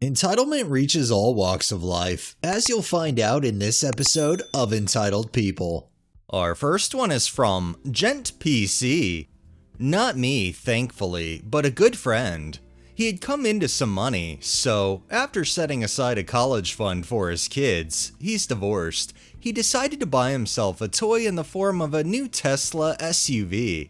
Entitlement reaches all walks of life, as you'll find out in this episode of Entitled People. Our first one is from Gent PC. Not me, thankfully, but a good friend. He had come into some money, so after setting aside a college fund for his kids, he's divorced, he decided to buy himself a toy in the form of a new Tesla SUV.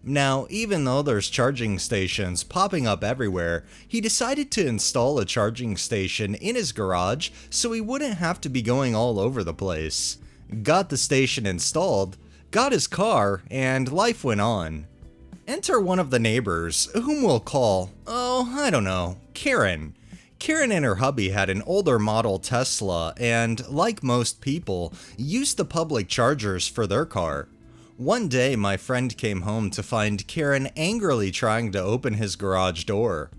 Now, even though there's charging stations popping up everywhere, he decided to install a charging station in his garage so he wouldn't have to be going all over the place. Got the station installed, got his car, and life went on. Enter one of the neighbors, whom we'll call, Karen. Karen and her hubby had an older model Tesla and, like most people, used the public chargers for their car. One day, my friend came home to find Karen angrily trying to open his garage door.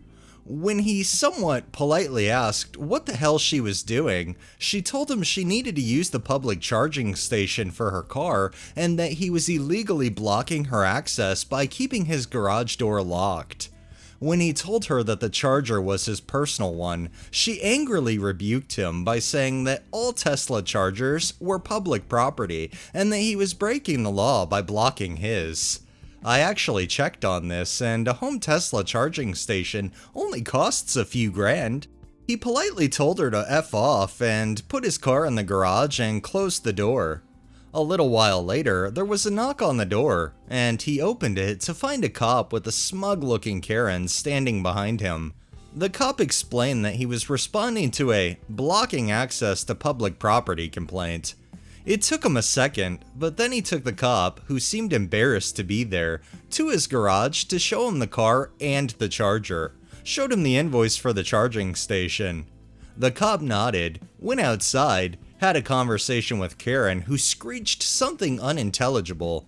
When he somewhat politely asked what the hell she was doing, she told him she needed to use the public charging station for her car and that he was illegally blocking her access by keeping his garage door locked. When he told her that the charger was his personal one, she angrily rebuked him by saying that all Tesla chargers were public property and that he was breaking the law by blocking his. I actually checked on this, and a home Tesla charging station only costs a few grand. He politely told her to F off and put his car in the garage and closed the door. A little while later, there was a knock on the door, and he opened it to find a cop with a smug-looking Karen standing behind him. The cop explained that he was responding to a blocking access to public property complaint. It took him a second, but then he took the cop, who seemed embarrassed to be there, to his garage to show him the car and the charger, showed him the invoice for the charging station. The cop nodded, went outside, had a conversation with Karen, who screeched something unintelligible.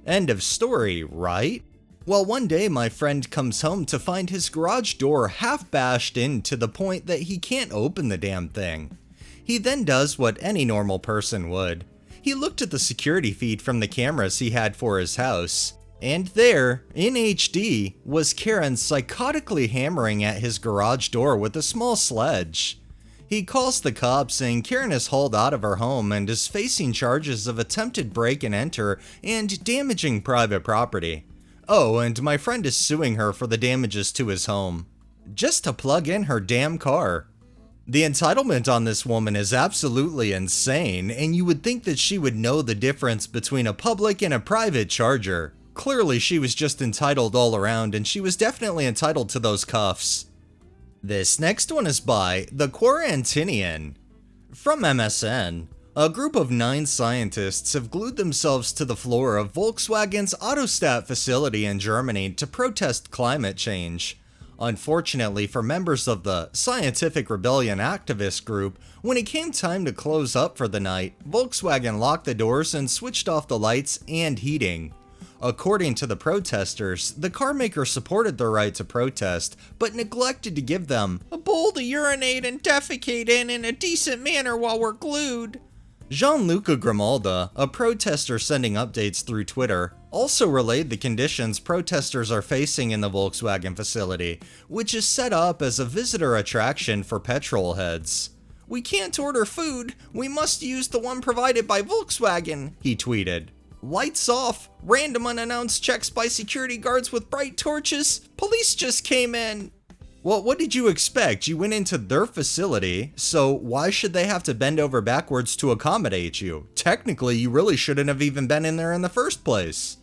End of story, right? Well, one day my friend comes home to find his garage door half bashed in to the point that he can't open the damn thing. He then does what any normal person would. He looked at the security feed from the cameras he had for his house, and there, in HD, was Karen psychotically hammering at his garage door with a small sledge. He calls the cops, saying Karen is hauled out of her home and is facing charges of attempted break and enter and damaging private property. Oh, and my friend is suing her for the damages to his home, just to plug in her damn car. The entitlement on this woman is absolutely insane, and you would think that she would know the difference between a public and a private charger. Clearly she was just entitled all around, and she was definitely entitled to those cuffs. This next one is by The Quarantinian. From MSN, a group of 9 scientists have glued themselves to the floor of Volkswagen's Autostadt facility in Germany to protest climate change. Unfortunately for members of the Scientific Rebellion activist group, when it came time to close up for the night, Volkswagen locked the doors and switched off the lights and heating. According to the protesters, the carmaker supported their right to protest, but neglected to give them a bowl to urinate and defecate in a decent manner while we're glued. Gianluca Grimalda, a protester sending updates through Twitter, also relayed the conditions protesters are facing in the Volkswagen facility, which is set up as a visitor attraction for petrol heads. "We can't order food, we must use the one provided by Volkswagen," he tweeted. "Lights off, random unannounced checks by security guards with bright torches, police just came in." Well, what did you expect? You went into their facility, so why should they have to bend over backwards to accommodate you? Technically, you really shouldn't have even been in there in the first place.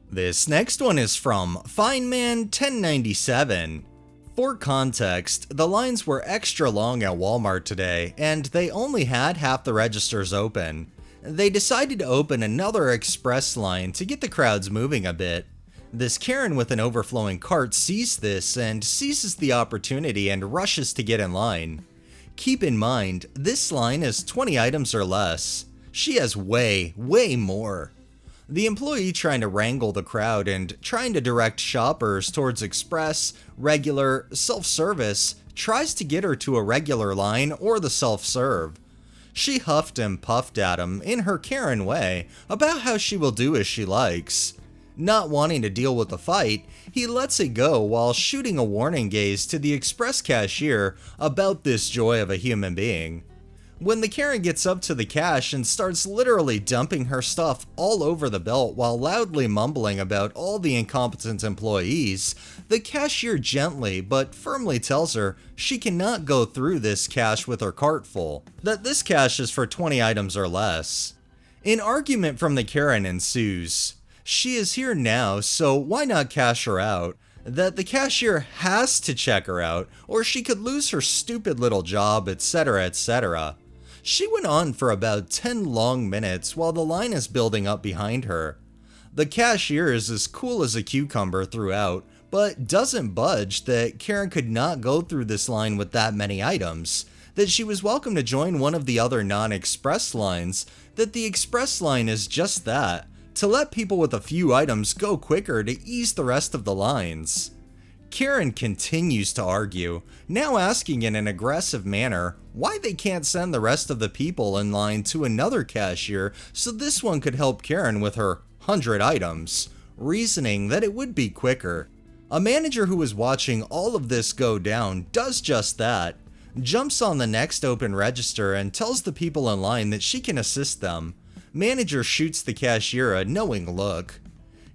This next one is from Fineman1097. For context, the lines were extra long at Walmart today, and they only had half the registers open. They decided to open another express line to get the crowds moving a bit. This Karen with an overflowing cart sees this and seizes the opportunity and rushes to get in line. Keep in mind, this line is 20 items or less. She has way more. The employee trying to wrangle the crowd and trying to direct shoppers towards express, regular, self-service tries to get her to a regular line or the self-serve. She huffed and puffed at him in her Karen way about how she will do as she likes. Not wanting to deal with the fight, he lets it go while shooting a warning gaze to the express cashier about this joy of a human being. When the Karen gets up to the cash and starts literally dumping her stuff all over the belt while loudly mumbling about all the incompetent employees, the cashier gently but firmly tells her she cannot go through this cash with her cart full, that this cash is for 20 items or less. An argument from the Karen ensues. She is here now, so why not cash her out? That the cashier has to check her out, or she could lose her stupid little job, etc., etc. She went on for about 10 long minutes while the line is building up behind her. The cashier is as cool as a cucumber throughout, but doesn't budge that Karen could not go through this line with that many items, that she was welcome to join one of the other non-express lines, that the express line is just that, to let people with a few items go quicker to ease the rest of the lines. Karen continues to argue, now asking in an aggressive manner why they can't send the rest of the people in line to another cashier so this one could help Karen with her 100 items, reasoning that it would be quicker. A manager who was watching all of this go down does just that, jumps on the next open register and tells the people in line that she can assist them. Manager shoots the cashier a knowing look.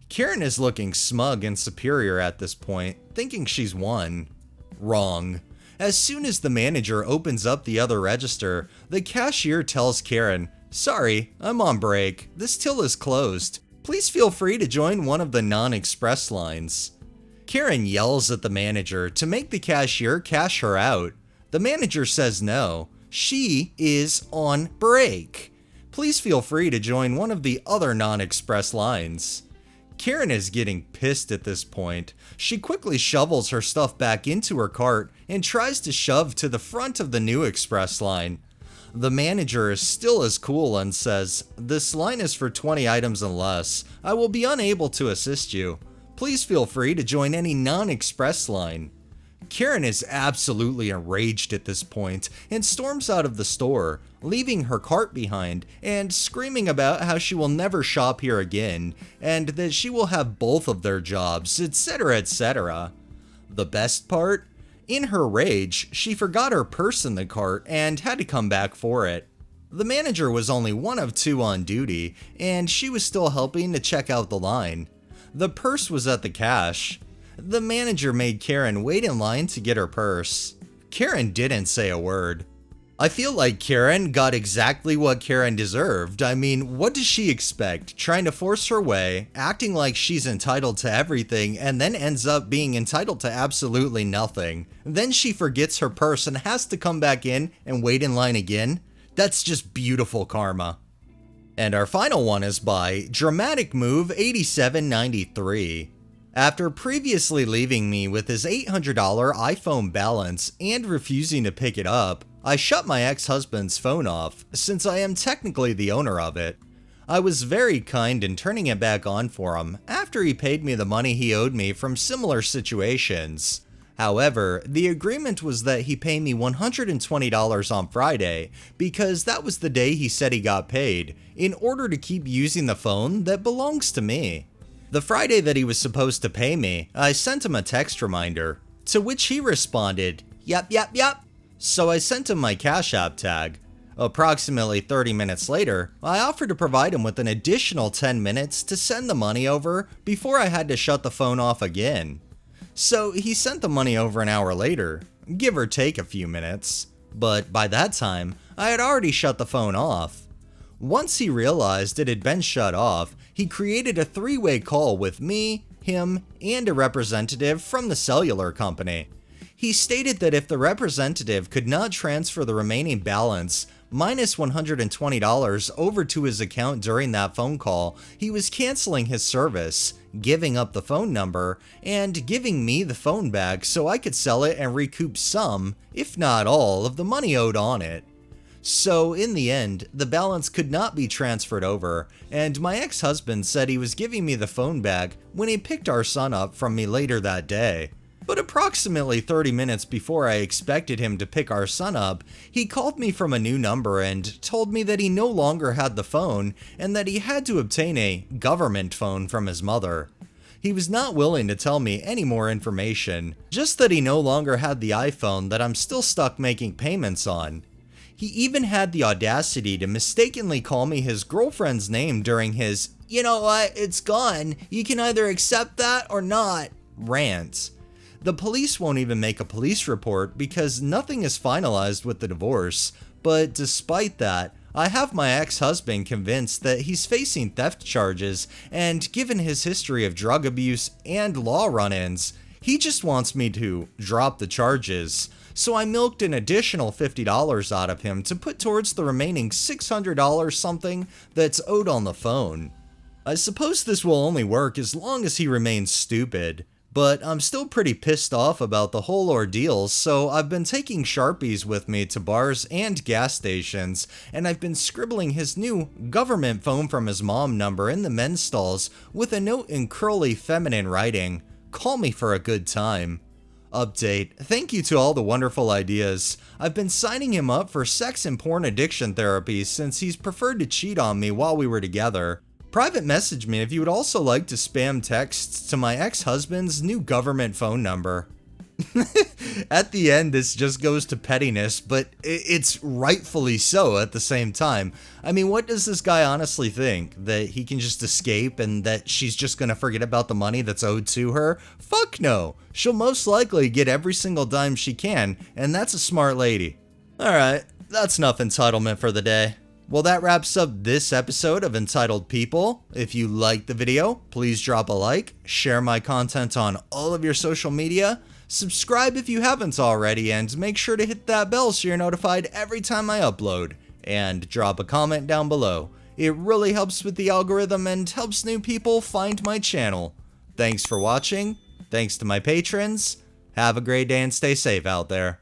Karen is looking smug and superior at this point, thinking she's won. Wrong. As soon as the manager opens up the other register, the cashier tells Karen, "Sorry, I'm on break. This till is closed. Please feel free to join one of the non-express lines." Karen yells at the manager to make the cashier cash her out. The manager says no. She is on break. Please feel free to join one of the other non-express lines. Karen is getting pissed at this point. She quickly shovels her stuff back into her cart and tries to shove to the front of the new express line. The manager is still as cool and says, "This line is for 20 items and less. I will be unable to assist you. Please feel free to join any non-express line." Karen is absolutely enraged at this point and storms out of the store, leaving her cart behind and screaming about how she will never shop here again and that she will have both of their jobs, etc., etc. The best part? In her rage, she forgot her purse in the cart and had to come back for it. The manager was only one of two on duty, and she was still helping to check out the line. The purse was at the cash. The manager made Karen wait in line to get her purse. Karen didn't say a word. I feel like Karen got exactly what Karen deserved. I mean, what does she expect? Trying to force her way, acting like she's entitled to everything, and then ends up being entitled to absolutely nothing. Then she forgets her purse and has to come back in and wait in line again. That's just beautiful karma. And our final one is by Dramatic Move 8793. After previously leaving me with his $800 iPhone balance and refusing to pick it up, I shut my ex-husband's phone off, since I am technically the owner of it. I was very kind in turning it back on for him after he paid me the money he owed me from similar situations. However, the agreement was that he pay me $120 on Friday, because that was the day he said he got paid, in order to keep using the phone that belongs to me. The Friday that he was supposed to pay me, I sent him a text reminder, to which he responded, "Yep, yep, yep." So I sent him my Cash App tag. Approximately 30 minutes later, I offered to provide him with an additional 10 minutes to send the money over before I had to shut the phone off again. So he sent the money over an hour later, give or take a few minutes. But by that time, I had already shut the phone off. Once he realized it had been shut off, he created a three-way call with me, him, and a representative from the cellular company. He stated that if the representative could not transfer the remaining balance, minus $120 over to his account during that phone call, he was canceling his service, giving up the phone number, and giving me the phone back so I could sell it and recoup some, if not all, of the money owed on it. So in the end, the balance could not be transferred over, and my ex-husband said he was giving me the phone back when he picked our son up from me later that day. But approximately 30 minutes before I expected him to pick our son up, he called me from a new number and told me that he no longer had the phone and that he had to obtain a government phone from his mother. He was not willing to tell me any more information, just that he no longer had the iPhone that I'm still stuck making payments on. He even had the audacity to mistakenly call me his girlfriend's name during his, "You know what, it's gone, you can either accept that or not," rant. The police won't even make a police report because nothing is finalized with the divorce, but despite that, I have my ex-husband convinced that he's facing theft charges, and given his history of drug abuse and law run-ins, he just wants me to drop the charges. So I milked an additional $50 out of him to put towards the remaining $600 something that's owed on the phone. I suppose this will only work as long as he remains stupid. But I'm still pretty pissed off about the whole ordeal, so I've been taking Sharpies with me to bars and gas stations, and I've been scribbling his new government phone from his mom number in the men's stalls with a note in curly feminine writing, "Call me for a good time." Update: thank you to all the wonderful ideas. I've been signing him up for sex and porn addiction therapy since he's preferred to cheat on me while we were together. Private message me if you would also like to spam texts to my ex-husband's new government phone number. At the end, this just goes to pettiness, but it's rightfully so at the same time. I mean, what does this guy honestly think? That he can just escape and that she's just gonna forget about the money that's owed to her? Fuck no! She'll most likely get every single dime she can, and that's a smart lady. Alright, that's enough entitlement for the day. Well, that wraps up this episode of Entitled People. If you liked the video, please drop a like, share my content on all of your social media, subscribe if you haven't already, and make sure to hit that bell so you're notified every time I upload, and drop a comment down below. It really helps with the algorithm and helps new people find my channel. Thanks for watching, thanks to my patrons, have a great day and stay safe out there.